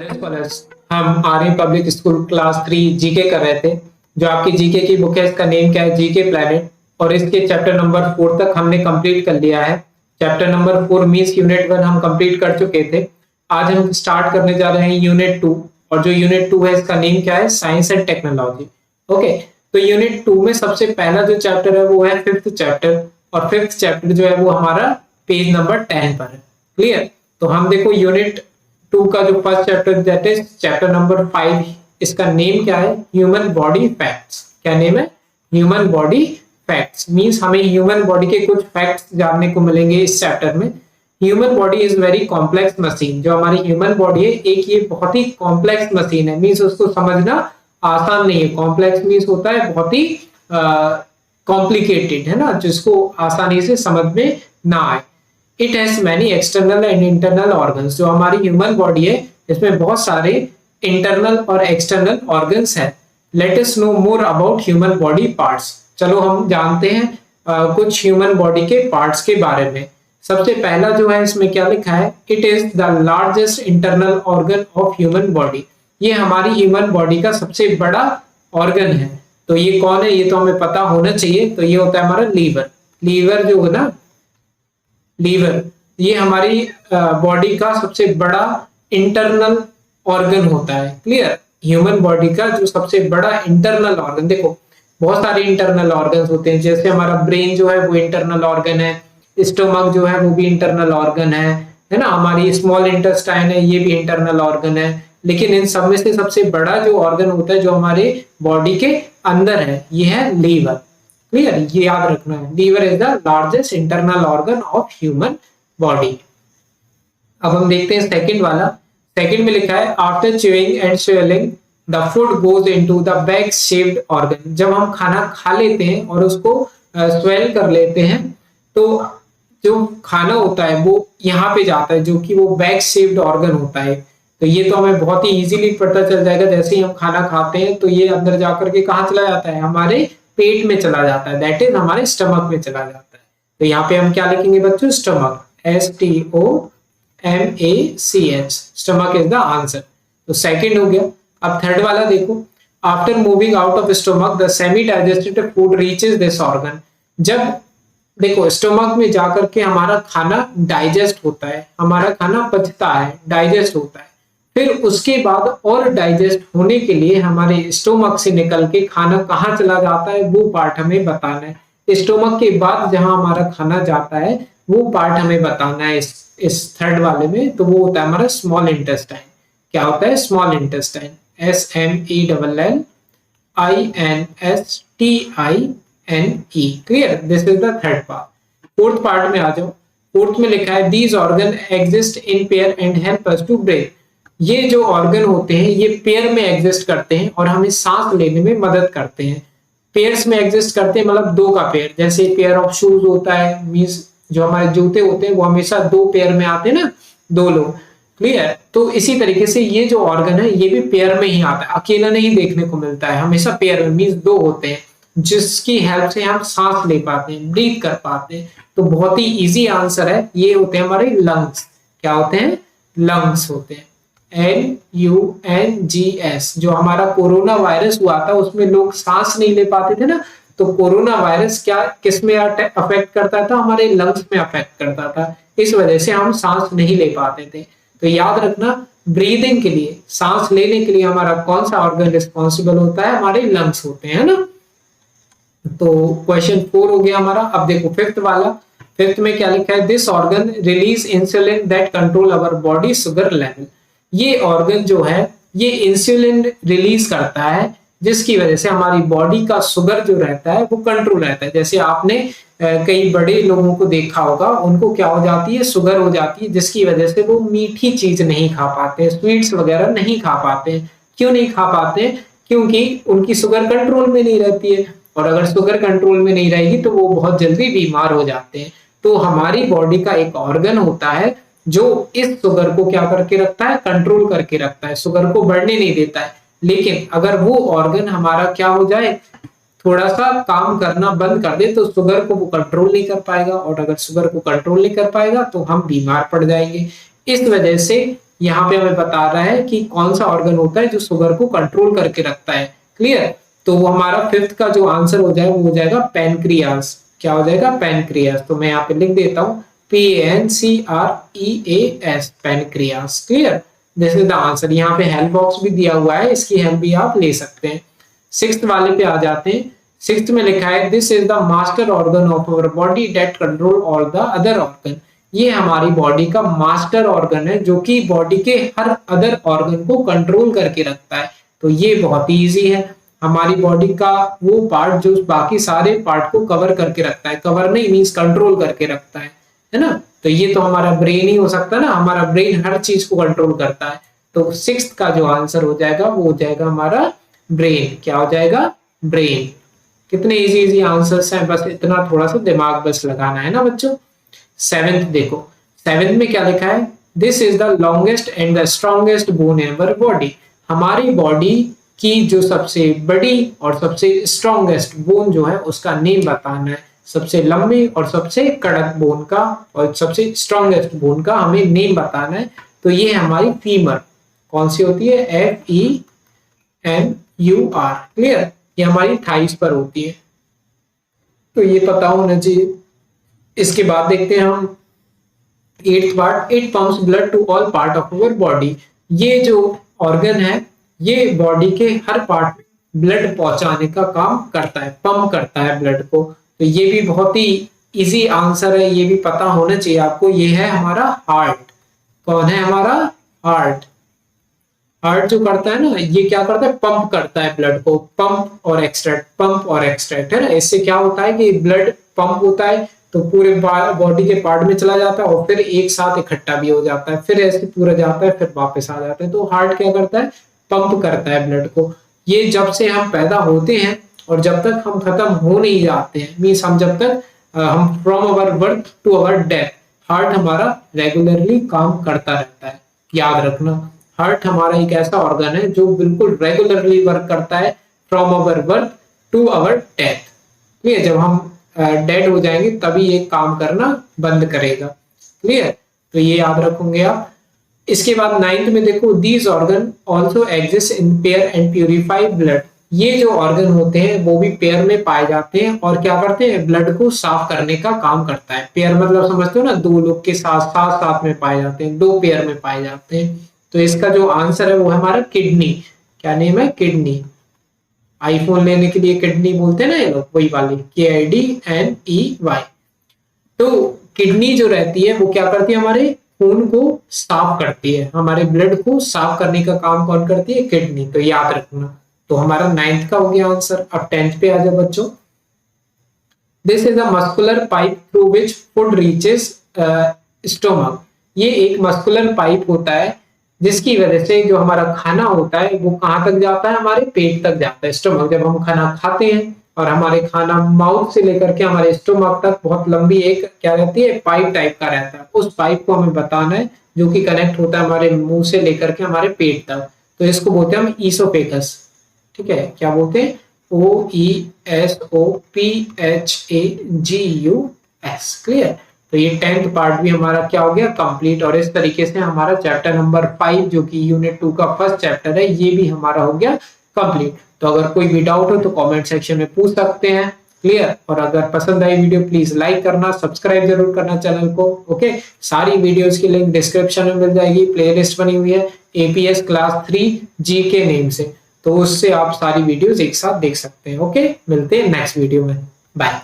Hello scholars, हम Aryan public school class 3 GK कर रहे थे। जो आपकी जीके की बुक है, इसका नेम क्या है? GK planet. और इसके चैप्टर नंबर 4 तक हमने कंप्लीट कर लिया है। चैप्टर नंबर 4 मींस यूनिट 1 हम कंप्लीट कर चुके थे। आज हम स्टार्ट करने जा रहे हैं यूनिट 2। और जो यूनिट 2 है, इसका नेम क्या है? Science and technology. ओके, तो यूनिट 2 में सबसे पहला जो चैप्टर है वो है 5th चैप्टर। और 5th चैप्टर जो है वो हमारा पेज नंबर 10 पर है। क्लियर? तो हम देखो यूनिट 2 का जो first chapter, that is chapter number 5। इसका नेम क्या है? Human body facts. क्या नेम है? Human body facts. मींस हमें ह्यूमन बॉडी के कुछ फैक्ट्स जानने को मिलेंगे इस चैप्टर में। Human body is very complex machine. जो हमारी ह्यूमन बॉडी है, एक ये बहुत ही कॉम्प्लेक्स मशीन है। मींस उसको समझना आसान नहीं है। कॉम्प्लेक्स मींस होता है बहुत ही कॉम्प्लिकेटेड, है ना, जिसको आसानी से समझ में ना आए। It has many external and internal organs. जो हमारी ह्यूमन बॉडी है, इसमें बहुत सारे इंटरनल और एक्सटर्नल ऑर्गन्स हैं। Let us know more about human body parts. चलो हम जानते हैं कुछ ह्यूमन बॉडी के पार्ट्स के बारे में। सबसे पहला जो है, इसमें क्या लिखा है? It is the largest internal organ of human body. ये हमारी ह्यूमन बॉडी का सबसे बड़ा ऑर्गन है। तो ये कौन है? ये तो हमें पता होना चाहिए। तो ये होता है हमारा लीवर। लीवर जो है ना, लीवर, ये हमारी बॉडी का सबसे बड़ा इंटरनल ऑर्गन होता है। क्लियर? ह्यूमन बॉडी का जो सबसे बड़ा इंटरनल ऑर्गन, देखो बहुत सारे इंटरनल ऑर्गन्स होते हैं। जैसे हमारा ब्रेन जो है वो इंटरनल ऑर्गन है। स्टोमक जो है वो भी इंटरनल ऑर्गन है ना। हमारी स्मॉल इंटेस्टाइन है, ये भी इंटरनल ऑर्गन है। लेकिन इन सब में से सबसे बड़ा जो ऑर्गन होता है, जो हमारे बॉडी के अंदर है, ये है लीवर। क्लियर? ये याद रखना है। Liver is the largest internal organ of human body. अब हम देखते हैं सेकंड वाला। सेकंड में लिखा है after chewing and swelling the food goes into the bag shaped organ. जब हम खाना खा लेते हैं और उसको स्वेल कर लेते हैं, तो जो खाना होता है वो यहाँ पे जाता है, जो कि वो बैग शेप्ड ऑर्गन होता है। तो ये तो हमें बहुत ही इजीली पता चल जाएगा। जैसे ही हम खाना खाते हैं तो ये अंदर जाकर के कहाँ चला जाता है? हमारे पेट में चला जाता है। दैट इज हमारे स्टमक में चला जाता है। तो यहाँ पे हम क्या लिखेंगे बच्चों? Stomach. STOMACH। Stomach is the answer. तो सेकंड हो गया। अब थर्ड वाला देखो। After moving out of stomach the semi digested food reaches this organ. जब देखो स्टमक में जाकर के हमारा खाना डाइजेस्ट होता है, हमारा खाना पचता है, डाइजेस्ट होता है। फिर उसके बाद और डाइजेस्ट होने के लिए हमारे स्टोमक से निकल के खाना कहाँ चला जाता है, वो पार्ट हमें बताना है। स्टोमक के बाद जहां हमारा खाना जाता है, वो पार्ट हमें बताना है इस थर्ड वाले में। तो वो होता है हमारा स्मॉल इंटेस्टाइन। क्या होता है? Small intestine. SMELLINSTINE। Clear? This is the third part. Fourth part में आ जाओ। फोर्थ में लिखा है these organ exist in pair and help us to breathe. ये जो ऑर्गन होते हैं, ये पेयर में एग्जिस्ट करते हैं और हमें सांस लेने में मदद करते हैं। पेयर्स में एग्जिस्ट करते हैं, मतलब दो का पेयर। जैसे पेयर ऑफ शूज होता है, मींस जो हमारे जूते होते हैं वो हमेशा दो पेयर में आते हैं ना, दो लोग। क्लियर? तो इसी तरीके से ये जो ऑर्गन है, ये भी पेयर में ही आता है। अकेला नहीं देखने को मिलता है, हमेशा पेयर में, मींस दो होते हैं, जिसकी हेल्प से हम सांस ले पाते हैं, ब्रीथ कर पाते हैं। तो बहुत ही इजी आंसर है। ये होते हैं हमारे लंग्स। क्या होते हैं? लंग्स होते हैं। LUNGS। जो हमारा कोरोना वायरस हुआ था, उसमें लोग सांस नहीं ले पाते थे ना। तो कोरोना वायरस क्या किस में अफेक्ट करता था? हमारे लंग्स में अफेक्ट करता था। इस वजह से हम सांस नहीं ले पाते थे। तो याद रखना, ब्रीदिंग के लिए, सांस लेने के लिए हमारा कौन सा ऑर्गन रिस्पॉन्सिबल होता है? हमारे लंग्स होते हैं ना। तो क्वेश्चन 4 हो गया हमारा। अब देखो फिफ्थ वाला। फिफ्थ में क्या लिखा है? This organ release insulin that control our body sugar level. ये ऑर्गन जो है, ये इंसुलिन रिलीज करता है, जिसकी वजह से हमारी बॉडी का शुगर जो रहता है वो कंट्रोल रहता है। जैसे आपने कई बड़े लोगों को देखा होगा, उनको क्या हो जाती है? शुगर हो जाती है, जिसकी वजह से वो मीठी चीज नहीं खा पाते, स्वीट्स वगैरह नहीं खा पाते। क्यों नहीं खा पाते? क्योंकि उनकी शुगर कंट्रोल में नहीं रहती है। और अगर शुगर कंट्रोल में नहीं रहेगी तो वो बहुत जल्दी बीमार हो जाते हैं। तो हमारी बॉडी का एक ऑर्गन होता है जो इस शुगर को क्या करके रखता है? कंट्रोल करके रखता है, शुगर को बढ़ने नहीं देता है। लेकिन अगर वो ऑर्गन हमारा क्या हो जाए, थोड़ा सा काम करना बंद कर दे, तो शुगर को वो कंट्रोल नहीं कर पाएगा। और अगर शुगर को कंट्रोल नहीं कर पाएगा तो हम बीमार पड़ जाएंगे। इस वजह से यहाँ पे हमें बता रहा है कि कौन सा ऑर्गन होता है जो शुगर को कंट्रोल करके रखता है। क्लियर? तो वो हमारा फिफ्थ का जो आंसर हो जाएगा वो हो जाएगा पैनक्रियास। क्या हो जाएगा? पैनक्रियास। तो मैं यहाँ पे लिख देता हूँ PANCREAS, pancreas. Clear? This is the answer. यहाँ पे हेल्प बॉक्स भी दिया हुआ है, इसकी हेल्प भी आप ले सकते हैं। सिक्स्थ वाले पे आ जाते हैं। सिक्स्थ में लिखा है this is the master organ of our body that control all the other organ. ये हमारी बॉडी का मास्टर ऑर्गन है जो कि बॉडी के हर अदर ऑर्गन को कंट्रोल करके रखता है। तो ये बहुत ही इजी है। हमारी बॉडी का वो पार्ट जो बाकी सारे पार्ट को कवर करके रखता है, कवर नहीं मींस कंट्रोल करके रखता है ना। तो ये तो हमारा ब्रेन ही हो सकता है ना, हमारा ब्रेन हर चीज को कंट्रोल करता है। तो सिक्स्थ का जो आंसर हो जाएगा वो हो जाएगा हमारा ब्रेन। क्या हो जाएगा? ब्रेन। कितने इजी इजी आंसर्स हैं, बस इतना थोड़ा सा दिमाग बस लगाना है ना बच्चों। सेवेंथ देखो, सेवेंथ में क्या लिखा है? This is the longest and the strongest bone in our body. हमारी बॉडी की जो सबसे बड़ी और सबसे स्ट्रॉन्गेस्ट बोन जो है उसका नेम बताना है। सबसे लंबी और सबसे कड़क बोन का और सबसे स्ट्रॉन्गेस्ट बोन का हमें नेम बताना है। तो ये हमारी फीमर कौन सी होती है? FEMUR। क्लियर? ये हमारी थाइस पर होती है। तो ये पता होना चाहिए। इसके बाद देखते हैं हम eighth part. It pumps blood to all part of our body. ये जो ऑर्गन है ये बॉडी के हर पार्ट में ब्लड पहुंचाने का काम करता है, पंप करता है ब्लड को। तो ये भी बहुत ही इजी आंसर है, ये भी पता होना चाहिए आपको। ये है हमारा हार्ट। कौन है हमारा? हार्ट। हार्ट जो करता है ना, ये क्या करता है? पंप करता है ब्लड को। पंप और एक्सट्रैक्ट, पंप और एक्सट्रैक्ट, है ना। इससे क्या होता है कि ब्लड पंप होता है तो पूरे बॉडी के पार्ट में चला जाता है और फिर एक साथ इकट्ठा भी हो जाता है, फिर ऐसे पूरा जाता है, फिर वापस आ जाता है। तो हार्ट क्या करता है? पंप करता है ब्लड को। ये जब से हम पैदा होते हैं और जब तक हम खत्म हो नहीं जाते हैं, मीन्स हम जब तक हम from our birth to our death, heart हमारा रेगुलरली काम करता रहता है। याद रखना, हार्ट हमारा एक ऐसा ऑर्गन है जो बिल्कुल रेगुलरली वर्क करता है from our birth to our death. Clear? जब हम डेड हो जाएंगे तभी ये काम करना बंद करेगा। क्लियर? तो ये याद रखोगे आप। इसके बाद नाइन्थ में देखो, these organ also exist in pair and purify blood. ये जो ऑर्गन होते हैं वो भी पेयर में पाए जाते हैं और क्या करते हैं? ब्लड को साफ करने का काम करता है। पेयर मतलब समझते हो ना, दो लोग के साथ साथ साथ में पाए जाते हैं, दो पेयर में पाए जाते हैं। तो इसका जो आंसर है वो है हमारा किडनी। क्या नेम है? किडनी। आईफोन लेने के लिए किडनी बोलते हैं ना ये लोग, वही वाली, KIDNEY। तो किडनी जो रहती है वो क्या करती है? हमारे खून को साफ करती है, हमारे ब्लड को साफ करने का काम कौन करती है? किडनी। तो याद रखना। तो हमारा नाइन्थ का हो गया आंसर। अब टेंथ पे आ जाओ बच्चों। This is a muscular pipe through which food reaches stomach. ये एक मस्कुलर पाइप होता है जिसकी वजह से जो हमारा खाना होता है वो कहाँ तक जाता है? हमारे पेट तक जाता है, स्टोमक। जब हम खाना खाते हैं और हमारे खाना माउथ से लेकर के हमारे स्टोमक तक बहुत लंबी एक क्या रहती है? पाइप टाइप का रहता है। उस पाइप को हमें बताना है जो कि कनेक्ट होता है हमारे मुंह से लेकर के हमारे पेट तक। तो इसको बोलते हैं हम ईसोफेगस। ठीक है? क्या बोलते हैं? OESOPHAGUS। क्लियर? तो ये 10th पार्ट भी हमारा क्या हो गया? कंप्लीट। और इस तरीके से हमारा चैप्टर नंबर 5 जो कि यूनिट 2 का फर्स्ट चैप्टर है ये भी हमारा हो गया कंप्लीट। तो अगर कोई भी डाउट हो तो कमेंट सेक्शन में पूछ सकते हैं। क्लियर? और अगर पसंद आई वीडियो प्लीज लाइक करना, सब्सक्राइब जरूर करना चैनल को। ओके? सारी वीडियोस की लिंक डिस्क्रिप्शन में मिल जाएगी। प्लेलिस्ट बनी हुई है APS क्लास 3 जी के नेम से, तो उससे आप सारी वीडियोस एक साथ देख सकते हैं। ओके? मिलते हैं नेक्स्ट वीडियो में। बाय।